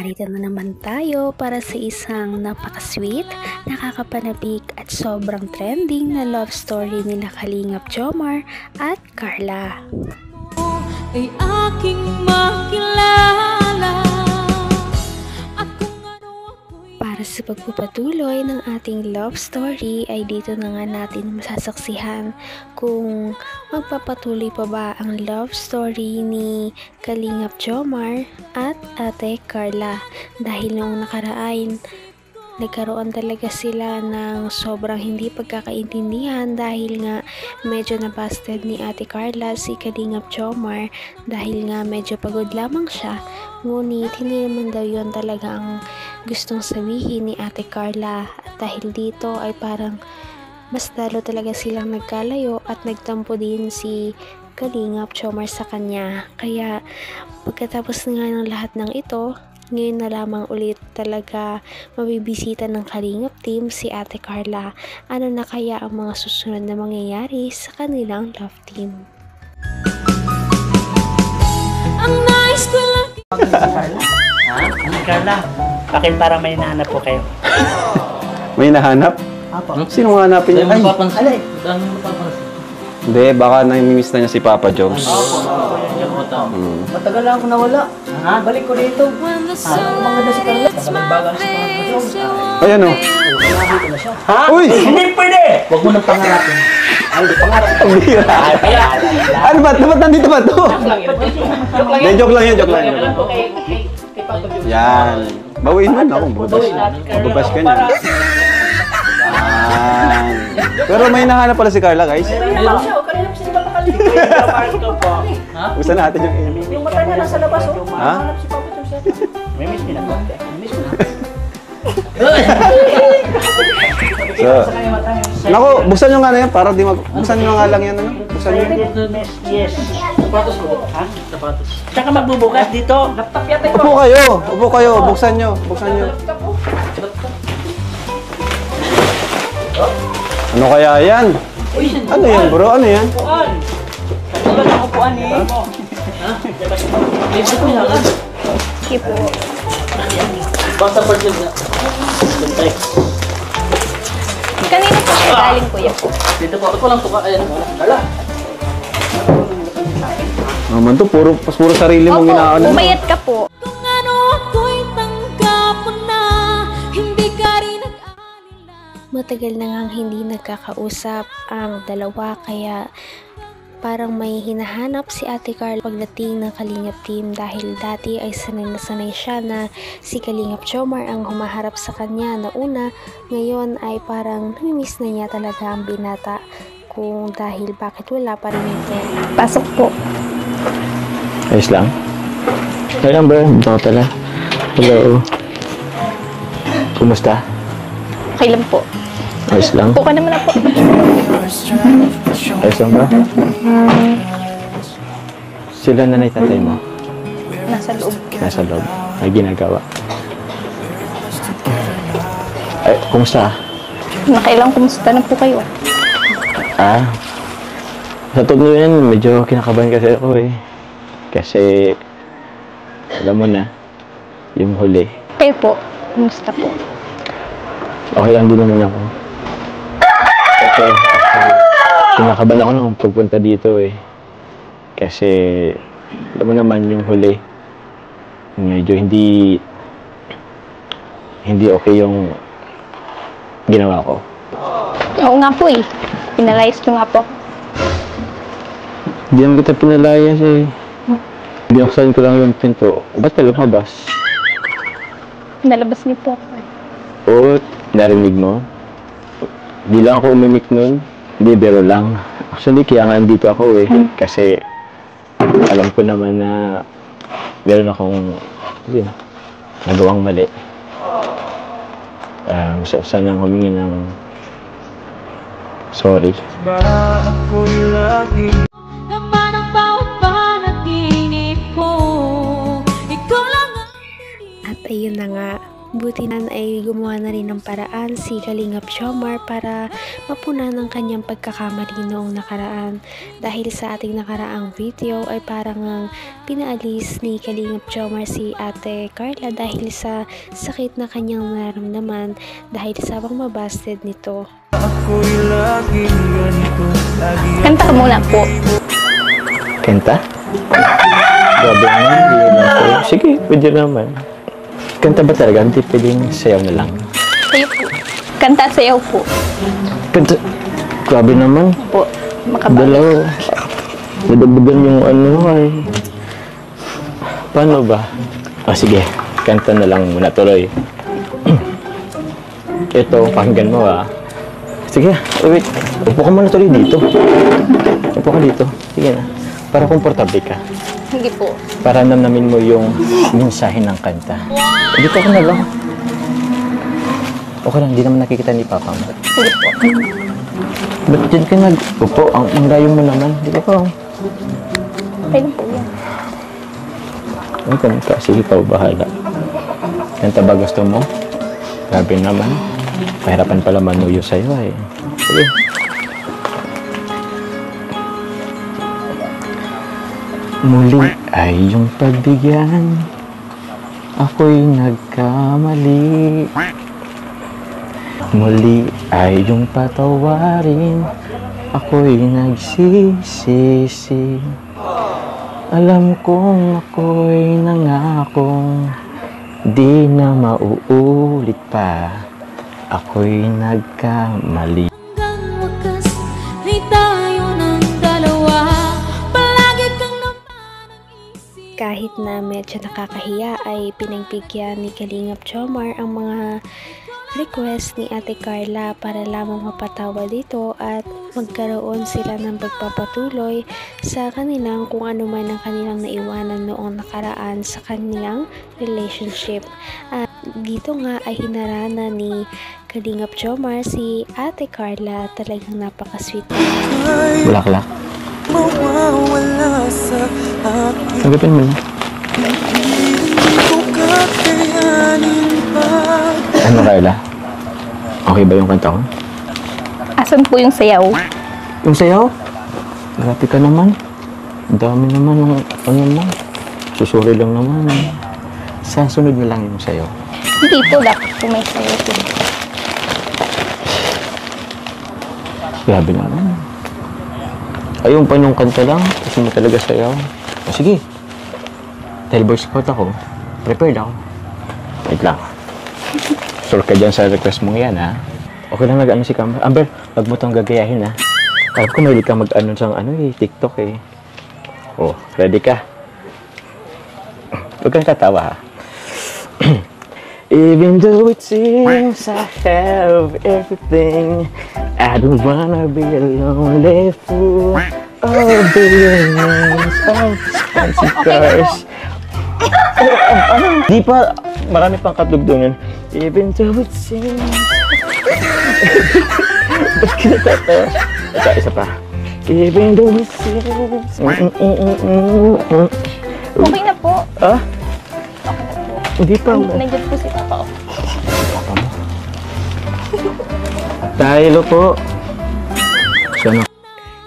narito na naman tayo para sa isang napaka-sweet, nakakapanabik at sobrang trending na love story nila Kalingap Jomar at Carla. Ay aking makilala. Para sa pagpapatuloy ng ating love story ay dito na nga natin masasaksihan kung magpapatuloy pa ba ang love story ni Kalingap Jomar at Ate Carla, dahil noong nakaraan nagkaroon talaga sila ng sobrang hindi pagkakaintindihan dahil nga medyo nabasted ni Ate Carla si Kalingap Jomar dahil nga medyo pagod lamang siya, ngunit hindi naman daw yun talaga ang gustong sabihin ni Ate Carla, at dahil dito ay parang mas lalo talaga silang nagkalayo at nagtampo din si Kalingap Jomar sa kanya. Kaya pagkatapos nga ng lahat ng ito, ngayon na lamang ulit talaga mabibisita ng Kalingap team si Ate Carla. Ano na kaya ang mga susunod na mangyayari sa kanilang love team? Ang nice ko lang. Carla, bakit parang may hinahanap po kayo? May nahanap? Apo. Sino hanapin niya? Ay, Alay! Dami mo papansin. hindi, baka namimiss na niya si Papa Joms. Matagal lang ako nawala. Ha? Balik ko dito. Mga si Carla. Nakabagal si Papa Joms. Ay, ano? Nakakita na siya. Ha? Uy! Hindi pwede! Huwag mo nang pangarapin. Ay, hindi pangarap. Ang bira. Ano ba? Dapat nandito ba ito? Hindi, joke lang yun, joke lang yun. Yan. Bawiin mo na ako. Mababash ka niya. Yan. Pero may nahanap pala si Carla, guys. Gusto natin yung Amy. Yung mata niya nasa labas, oh. Ha? Si Papa Joms siya. May miss me na. Miss me na. So, naku, buksan nyo nga na yan para di mag... Buksan nyo nga lang yan, ano? Buksan nyo. Yes. Sapatos ko. Ha? Sapatos. Saan ka magbubukas dito? Laptop yata ito. Upo kayo! Upo kayo! Buksan nyo! Buksan nyo! Ano kaya yan? Ano yan, bro? Ano yan? Upuan. Ano ba ang upuan eh? Ha? Dito ko yan. Sige po. Basta pa dyan na. Kanina po siya galing, kuya po. Dito po. Ito lang po ka. Ayan. Hala. Naman to, puro sarili mong inaano. Umayat ka po. Kung ano ako'y tanggap mo na, hindi ka rin nag-alila. Matagal na ngang hindi nagkakausap ang dalawa, kaya parang may hinahanap si Ate Carla pagdating ng Kalingap team, dahil dati ay sanay na sanay siya na si Kalingap Jomar ang humaharap sa kanya na una. Ngayon ay parang namimiss na niya talaga ang binata, kung dahil bakit wala pa rin ito. Pasok po. Ayos lang. Okay lang ba? Ito tala. Hello. Kumusta? Okay lang po. Ayos lang. Po ka naman na po. Ayos lang ba? Sila nanay tatay mo? Nasa loob. Nasa loob. May ginagawa. Ay, kumusta? Nakailang kumusta na po kayo? Sa totoo yan, medyo kinakabahan kasi ako eh. Kasi, alam mo na, yung huli. Kayo po. Kumusta po? Okay lang din naman ako. Kasi, kinakabahan ako nung pagpunta dito eh. Kasi, alam mo naman yung huli. Medyo hindi okay yung ginawa ko. Oo nga po eh. Pinalayas ko nga po. Hindi naman kita pinalayas eh. Binuksan ko lang yung pinto. Ba't ka lumabas? Nalabas niyo po ako. Oo, narinig mo? Di lang ako umimik nun. Hindi, biro lang. Actually, kaya nga andito ako eh. Kasi, alam ko naman na meron akong nagawang mali. Gusto ko sanang humingi ng sorry. Naman ang bawat panaginip ko, ikaw lang ang At ayun na nga, Buti na ay gumawa na rin ng paraan si Kalingap Jomar para mapunan ang kanyang pagkakamali noong nakaraan. Dahil sa ating nakaraang video ay parang pinaalis ni Kalingap Jomar si Ate Carla dahil sa sakit na kanyang nararamdaman dahil sa pang-mabasted nito. Kanta ka muna po. Kanta? Grabe naman, hindi naman sayo. Sige, pwede naman. Kanta ba talaga? Hindi pwedeng sayaw na lang. Sayo po. Kanta sayaw po. Kanta? Grabe naman. Po. Makabal. Dalaw. Nadagdagan yung ano ay. Paano ba? Sige, kanta na lang muna tuloy. Ito, pakinggan mo Sige, wait. Upo ka muna tuloy dito. Upo ka dito. Sige na. Para komportable ka. Sige po. Para namnamin mo yung mensahe ng kanta. Dito ka na lang. Okay lang, hindi naman nakikita ni Papa mo. Sige po. Ba't dyan ka nag-upo? Ang layo mo naman. Di ba pa? Okay lang po yan. Ay, ganun ka. Sige pa, bahala. Kanta ba gusto mo? Grabe naman. Pahirapan pala manuyo sa'yo Sige. Muli ay iyong pagbigyan, ako'y nagkamali. Muli ay iyong patawarin, ako'y nagsisisi. Alam kong ako'y nangakong di na mauulit pa. Ako'y nagkamali. Hanggang wakas ay tayo ng dalawa. Palagi kang naman ang isip. Kahit na medyo nakakahiya ay pinagbigyan ni Kalingap Jomar ang mga request ni Ate Carla para lamang mapatawa dito at magkaroon sila ng pagpapatuloy sa kanilang kung ano man ang kanilang naiwanan noong nakaraan sa kanilang relationship. At dito nga ay hinarana ni Kalingap Jomar si Ate Carla. Talagang napaka-sweet. Bulaklak. Sagapin mo na. Ano, Carla? Okay ba yung kanta ko? Asan po yung sayaw? Yung sayaw? Grabe ka naman. Ang dami naman ng ano mo. Susuri lang naman. Sa sunod na lang yung sayaw. Hindi po. Dapat po may sayaw po. Grabe naman. Ayun pa yung kanta lang. Kasi mo talaga sayaw. Sige. Dahil Boy Scout ako, prepared ako. Wait lang. Sure ka dyan sa request mong yan, Okay lang nag-ano si Camber. Amber, wag mo itong gagayahin, Kaya ko mahilig ka mag-ano sa TikTok, Oh, ready ka? Huwag kang tatawa, Even though it seems I have everything, I don't wanna be a lonely fool. Oh, billions of expensive cars. Di pa, marami pang katugtungan. Even though it seems... Ba't kinatatawa? Isa pa. Even though it seems... Okay na po. Ah? Okay na po. Hindi pa. Nandiyan po si Papa. Papa mo. Tayo po. Sana.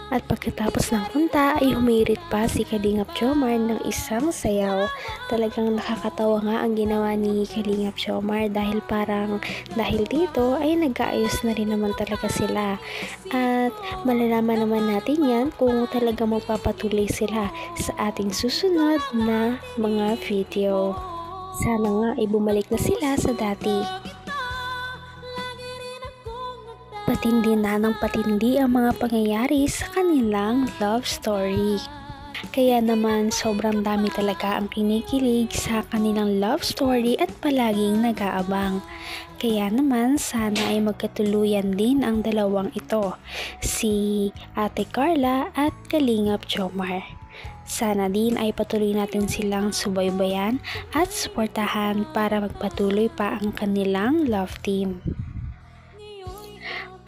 At pagkatapos ng kanta ay humirit pa si Kalingap Jomar ng isang sayaw. Talagang nakakatawa nga ang ginawa ni Kalingap Jomar dahil dito ay nag-aayos na rin naman talaga sila. At malalaman naman natin yan kung talaga magpapatuloy sila sa ating susunod na mga video. Sana nga ay bumalik na sila sa dati. Patindi na ng patindi ang mga pangyayari sa kanilang love story. Kaya naman sobrang dami talaga ang kinikilig sa kanilang love story at palaging nag-aabang. Kaya naman sana ay magkatuluyan din ang dalawang ito, si Ate Carla at Kalingap Jomar. Sana din ay patuloy natin silang subaybayan at suportahan para magpatuloy pa ang kanilang love team.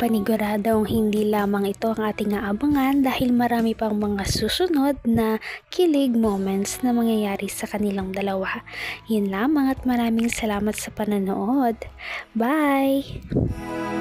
Paniguradong hindi lamang ito ang ating aabangan dahil marami pang mga susunod na kilig moments na mangyayari sa kanilang dalawa. Yun lamang at maraming salamat sa panonood. Bye!